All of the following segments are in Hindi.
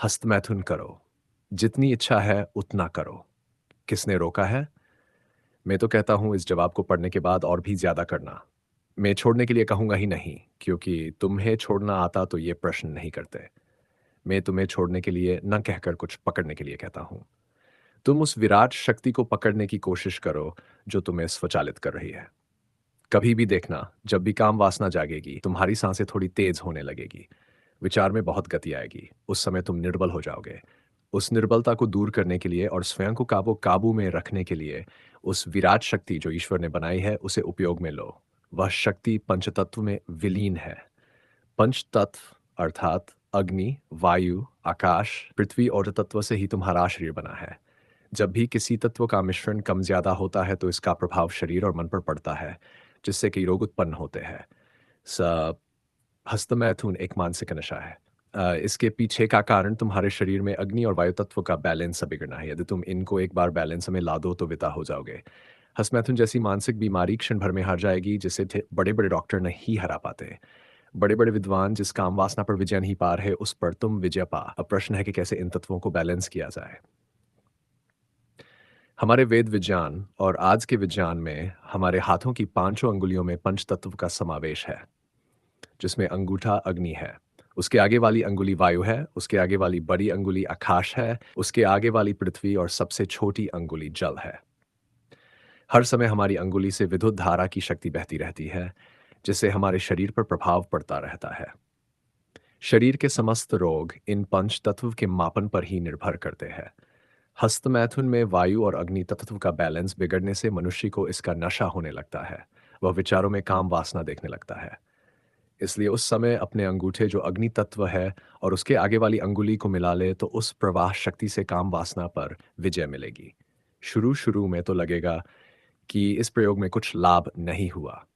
हस्तमैथुन करो। जितनी इच्छा है उतना करो। किसने रोका है? मैं तो कहता हूँ इस जवाब को पढ़ने के बाद और भी ज़्यादा करना। मैं छोड़ने के लिए कहूँगा ही नहीं, क्योंकि तुम्हें छोड़ना आता तो ये प्रश्न नहीं करते। मैं तुम्हें छोड़ने के लिए न कहकर कुछ पकड़ने के लिए कहता हूँ। तुम उस विराट शक्ति को पकड़ने की कोशिश करो जो तुम्हें स्वचालित कर रही है। कभी भी देखना, जब भी काम वासना जागेगी, तुम्हारी सांसें थोड़ी तेज होने लगेगी। विचार में बहुत गति आएगी। उस समय तुम निर्बल हो जाओगे। उस निर्बलता को दूर करने के लिए और स्वयं को काबू काबू में रखने के लिए उस विराट शक्ति जो ईश्वर ने बनाई है, उसे उपयोग में लो। वह शक्ति पंचतत्व में विलीन है। पंचतत्व अर्थात अग्नि, वायु, आकाश, पृथ्वी और तत्व से ही तुम्हारा शरीर बना है। जब भी किसी तत्व का मिश्रण कम ज्यादा होता है तो इसका प्रभाव शरीर और मन पर पड़ता है, जिससे कई रोग उत्पन्न होते हैं। स हस्तमैथुन एक मानसिक नशा है। इसके पीछे का कारण तुम्हारे शरीर में अग्नि और वायु तत्व का बैलेंस बिगड़ना है। यदि तुम इनको एक बार बैलेंस में ला दो तो विदा हो जाओगे। हस्तमैथुन जैसी मानसिक बीमारी क्षण भर में हार जाएगी, जिसे बड़े-बड़े डॉक्टर नहीं हरा पाते। बड़े-बड़े विद्वान जिस काम वासना पर विजय नहीं पा रहे, उस पर तुम विजय पा। अब प्रश्न है कि कैसे इन तत्वों को बैलेंस किया जाए। हमारे वेद विज्ञान और आज के विज्ञान में हमारे हाथों की पांचों अंगुलियों में पंचतत्व का समावेश है, जिसमें अंगूठा अग्नि है, उसके आगे वाली अंगुली वायु है, उसके आगे वाली बड़ी अंगुली आकाश है, उसके आगे वाली पृथ्वी और सबसे छोटी अंगुली जल है। हर समय हमारी अंगुली से विद्युत धारा की शक्ति बहती रहती है, जिससे हमारे शरीर पर प्रभाव पड़ता रहता है। शरीर के समस्त रोग इन पंच तत्व के मापन पर ही निर्भर करते हैं। हस्तमैथुन में वायु और अग्नि तत्व का बैलेंस बिगड़ने से मनुष्य को इसका नशा होने लगता है। वह विचारों में काम वासना देखने लगता है। इसलिए उस समय अपने अंगूठे जो अग्नि तत्व है और उसके आगे वाली अंगुली को मिला ले तो उस प्रवाह शक्ति से काम वासना पर विजय मिलेगी। शुरू शुरू में तो लगेगा कि इस प्रयोग में कुछ लाभ नहीं हुआ,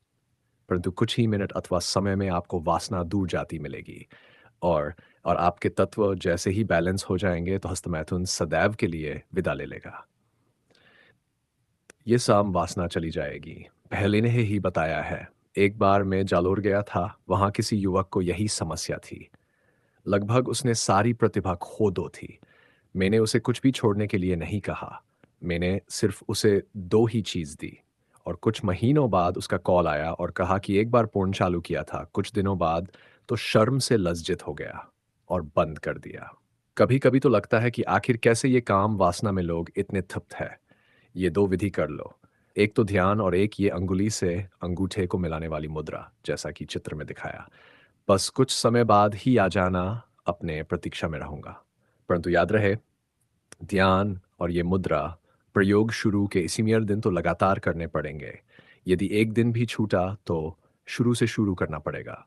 परंतु कुछ ही मिनट अथवा समय में आपको वासना दूर जाती मिलेगी। और और आपके तत्व जैसे ही बैलेंस हो जाएंगे तो हस्तमैथुन सदैव के लिए विदा ले लेगा। ये साम वासना चली जाएगी। पहले ने ही बताया है। एक बार मैं जालोर गया था, वहां किसी युवक को यही समस्या थी। लगभग उसने सारी प्रतिभा खो दो थी। मैंने उसे कुछ भी छोड़ने के लिए नहीं कहा। मैंने सिर्फ उसे दो ही चीज दी। और कुछ महीनों बाद उसका कॉल आया और कहा कि एक बार पूर्ण चालू किया था, कुछ दिनों बाद तो शर्म से लज्जित हो गया और बंद कर दिया। कभी कभी तो लगता है कि आखिर कैसे ये काम वासना में लोग इतने तृप्त है। ये दो विधि कर लो। एक तो ध्यान और एक ये अंगुली से अंगूठे को मिलाने वाली मुद्रा, जैसा कि चित्र में दिखाया। बस कुछ समय बाद ही आ जाना, अपने प्रतीक्षा में रहूंगा। परंतु याद रहे, ध्यान और ये मुद्रा प्रयोग शुरू के इसी दिन तो लगातार करने पड़ेंगे। यदि एक दिन भी छूटा तो शुरू से शुरू करना पड़ेगा।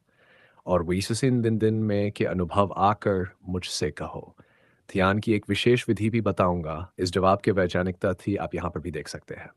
और वो इसी दिन में के अनुभव आकर मुझसे कहो। ध्यान की एक विशेष विधि भी बताऊंगा। इस जवाब के वैज्ञानिक तथ्य आप यहाँ पर भी देख सकते हैं।